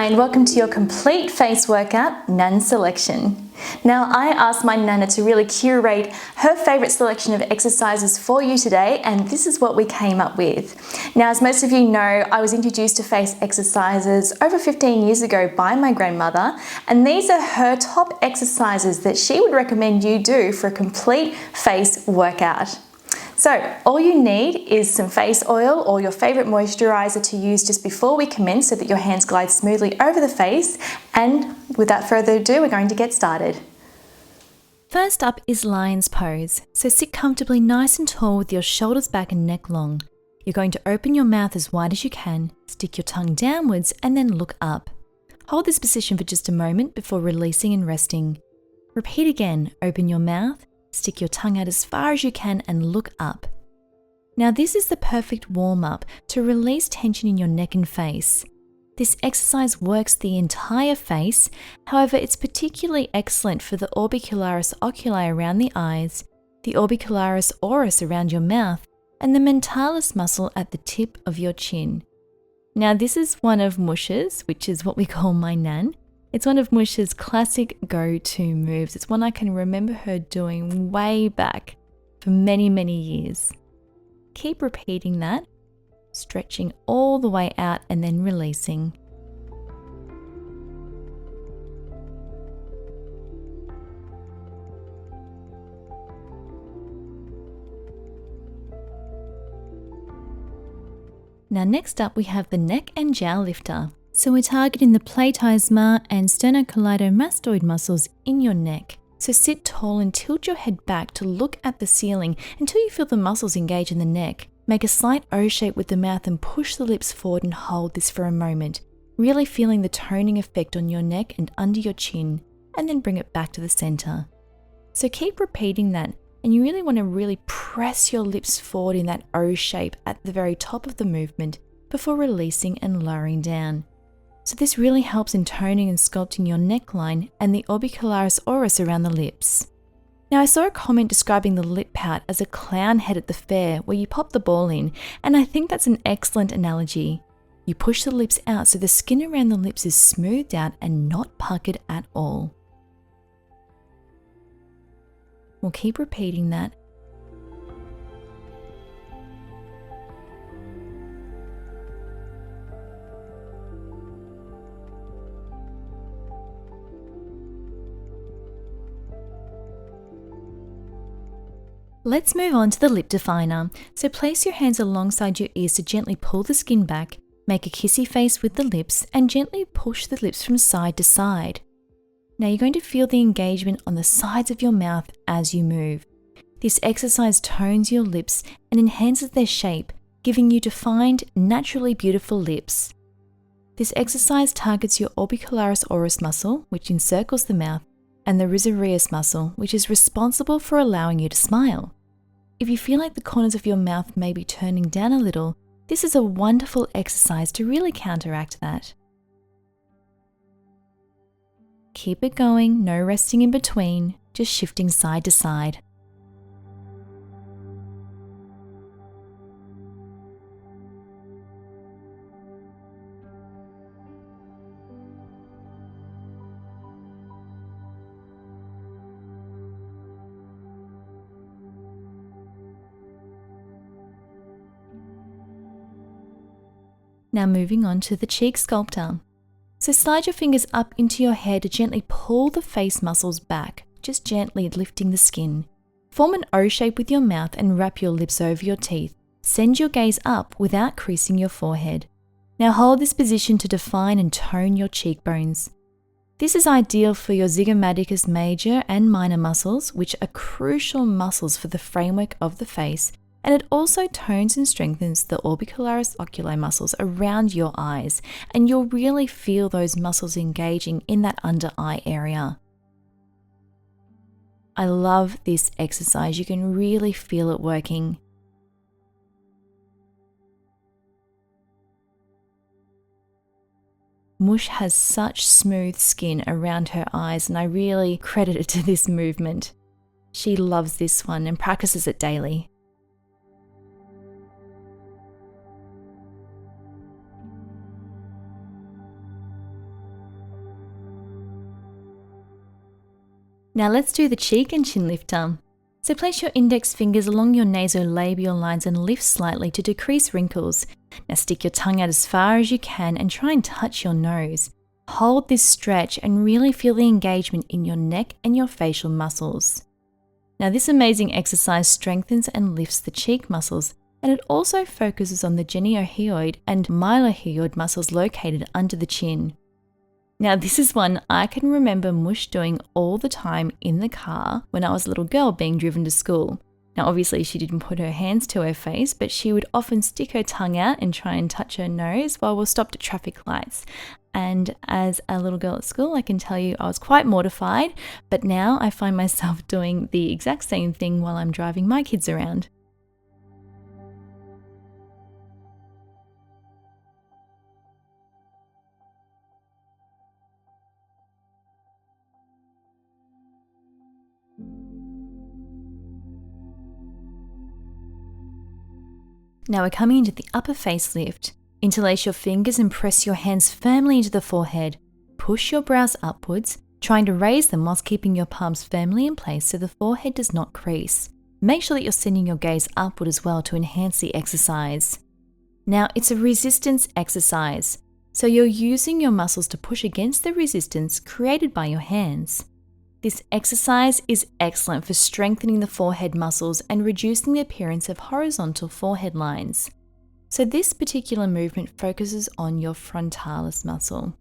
Hi and welcome to your complete face workout, Nan selection. Now I asked my Nana to really curate her favourite selection of exercises for you today, and this is what we came up with. Now, as most of you know, I was introduced to face exercises over 15 years ago by my grandmother, and these are her top exercises that she would recommend you do for a complete face workout. So all you need is some face oil or your favourite moisturiser to use just before we commence so that your hands glide smoothly over the face, and without further ado, we're going to get started. First up is Lion's Pose. So sit comfortably nice and tall with your shoulders back and neck long. You're going to open your mouth as wide as you can, stick your tongue downwards and then look up. Hold this position for just a moment before releasing and resting. Repeat again, open your mouth, stick your tongue out as far as you can and look up. Now this is the perfect warm-up to release tension in your neck and face. This exercise works the entire face, however it's particularly excellent for the orbicularis oculi around the eyes, the orbicularis oris around your mouth, and the mentalis muscle at the tip of your chin. Now this is one of Moosh's, which is what we call my Nan. It's one of Moosh's classic go-to moves. It's one I can remember her doing way back for many, many years. Keep repeating that, stretching all the way out and then releasing. Now next up we have the neck and jowl lifter. So we're targeting the platysma and sternocleidomastoid muscles in your neck. So sit tall and tilt your head back to look at the ceiling until you feel the muscles engage in the neck. Make a slight O shape with the mouth and push the lips forward and hold this for a moment, really feeling the toning effect on your neck and under your chin, and then bring it back to the center. So keep repeating that, and you really want to really press your lips forward in that O shape at the very top of the movement before releasing and lowering down. So this really helps in toning and sculpting your neckline and the orbicularis oris around the lips. Now I saw a comment describing the lip pout as a clown head at the fair where you pop the ball in, and I think that's an excellent analogy. You push the lips out so the skin around the lips is smoothed out and not puckered at all. We'll keep repeating that. Let's move on to the lip definer. So place your hands alongside your ears to gently pull the skin back, make a kissy face with the lips, and gently push the lips from side to side. Now you're going to feel the engagement on the sides of your mouth as you move. This exercise tones your lips and enhances their shape, giving you defined, naturally beautiful lips. This exercise targets your orbicularis oris muscle, which encircles the mouth, and the risorius muscle, which is responsible for allowing you to smile. If you feel like the corners of your mouth may be turning down a little, this is a wonderful exercise to really counteract that. Keep it going, no resting in between, just shifting side to side. Now moving on to the cheek sculptor. So slide your fingers up into your hair to gently pull the face muscles back, just gently lifting the skin. Form an O shape with your mouth and wrap your lips over your teeth. Send your gaze up without creasing your forehead. Now hold this position to define and tone your cheekbones. This is ideal for your zygomaticus major and minor muscles, which are crucial muscles for the framework of the face, and it also tones and strengthens the orbicularis oculi muscles around your eyes, and you'll really feel those muscles engaging in that under eye area. I love this exercise. You can really feel it working. Moosh has such smooth skin around her eyes, and I really credit it to this movement. She loves this one and practices it daily. Now let's do the cheek and chin lifter. So place your index fingers along your nasolabial lines and lift slightly to decrease wrinkles. Now stick your tongue out as far as you can and try and touch your nose. Hold this stretch and really feel the engagement in your neck and your facial muscles. Now this amazing exercise strengthens and lifts the cheek muscles, and it also focuses on the geniohyoid and mylohyoid muscles located under the chin. Now this is one I can remember Moosh doing all the time in the car when I was a little girl being driven to school. Now obviously she didn't put her hands to her face, but she would often stick her tongue out and try and touch her nose while we're stopped at traffic lights. And as a little girl at school, I can tell you I was quite mortified, but now I find myself doing the exact same thing while I'm driving my kids around. Now we're coming into the upper face lift. Interlace your fingers and press your hands firmly into the forehead. Push your brows upwards, trying to raise them whilst keeping your palms firmly in place so the forehead does not crease. Make sure that you're sending your gaze upward as well to enhance the exercise. Now it's a resistance exercise, so you're using your muscles to push against the resistance created by your hands. This exercise is excellent for strengthening the forehead muscles and reducing the appearance of horizontal forehead lines. So this particular movement focuses on your frontalis muscle.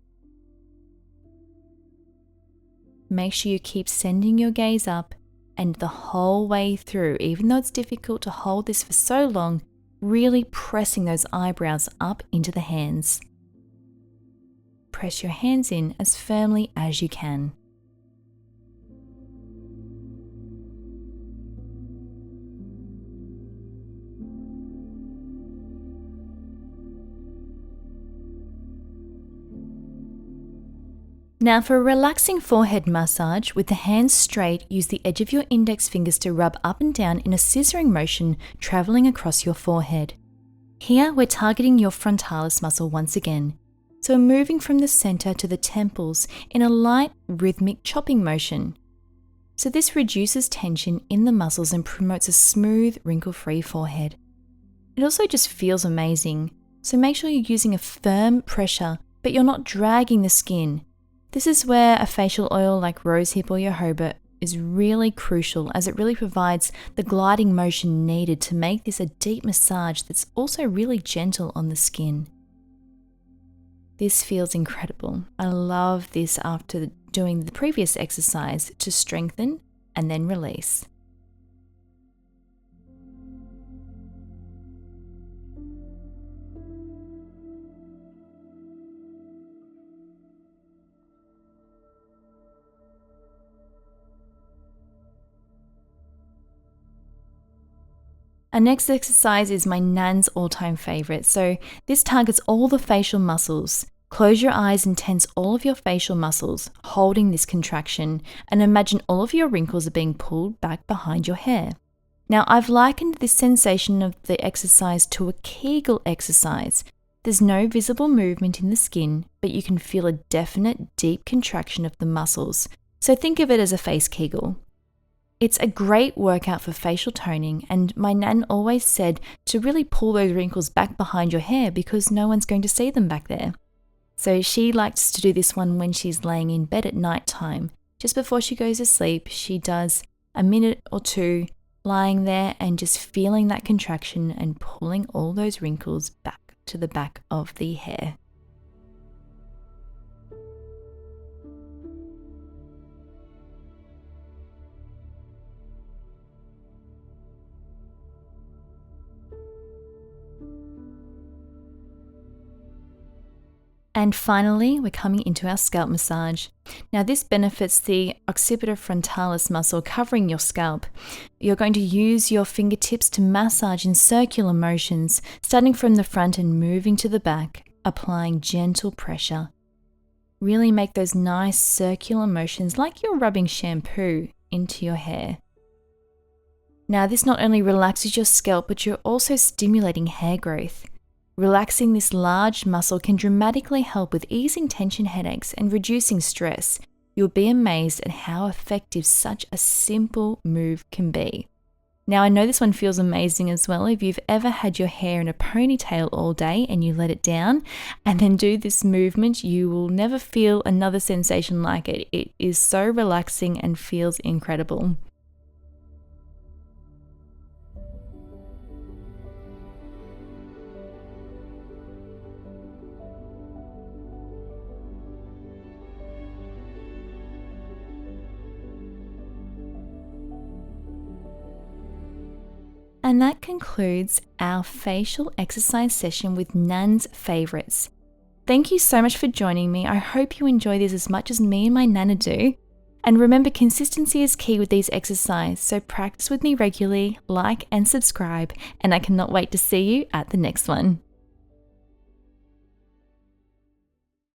Make sure you keep sending your gaze up and the whole way through, even though it's difficult to hold this for so long, really pressing those eyebrows up into the hands. Press your hands in as firmly as you can. Now for a relaxing forehead massage, with the hands straight, use the edge of your index fingers to rub up and down in a scissoring motion travelling across your forehead. Here we're targeting your frontalis muscle once again, so we're moving from the centre to the temples in a light rhythmic chopping motion. So this reduces tension in the muscles and promotes a smooth, wrinkle-free forehead. It also just feels amazing, so make sure you're using a firm pressure, but you're not dragging the skin. This is where a facial oil like rosehip or jojoba is really crucial, as it really provides the gliding motion needed to make this a deep massage that's also really gentle on the skin. This feels incredible. I love this after doing the previous exercise to strengthen and then release. Our next exercise is my Nan's all-time favourite. So this targets all the facial muscles. Close your eyes and tense all of your facial muscles, holding this contraction, and imagine all of your wrinkles are being pulled back behind your hair. Now I've likened this sensation of the exercise to a Kigle exercise. There's no visible movement in the skin, but you can feel a definite deep contraction of the muscles. So think of it as a face Kigle. It's a great workout for facial toning, and my Nan always said to really pull those wrinkles back behind your hair because no one's going to see them back there. So she likes to do this one when she's laying in bed at night time. Just before she goes to sleep, she does a minute or two lying there and just feeling that contraction and pulling all those wrinkles back to the back of the hair. And finally, we're coming into our scalp massage. Now this benefits the occipiter frontalis muscle covering your scalp. You're going to use your fingertips to massage in circular motions, starting from the front and moving to the back, applying gentle pressure. Really make those nice circular motions like you're rubbing shampoo into your hair. Now this not only relaxes your scalp, but you're also stimulating hair growth. Relaxing this large muscle can dramatically help with easing tension headaches and reducing stress, You'll be amazed at how effective such a simple move can be. Now, I know this one feels amazing as well. If you've ever had your hair in a ponytail all day and you let it down and then do this movement, you will never feel another sensation like it. It is so relaxing and feels incredible. And that concludes our facial exercise session with Nan's favourites. Thank you so much for joining me. I hope you enjoy this as much as me and my Nana do. And remember, consistency is key with these exercises, so practice with me regularly, like and subscribe, and I cannot wait to see you at the next one.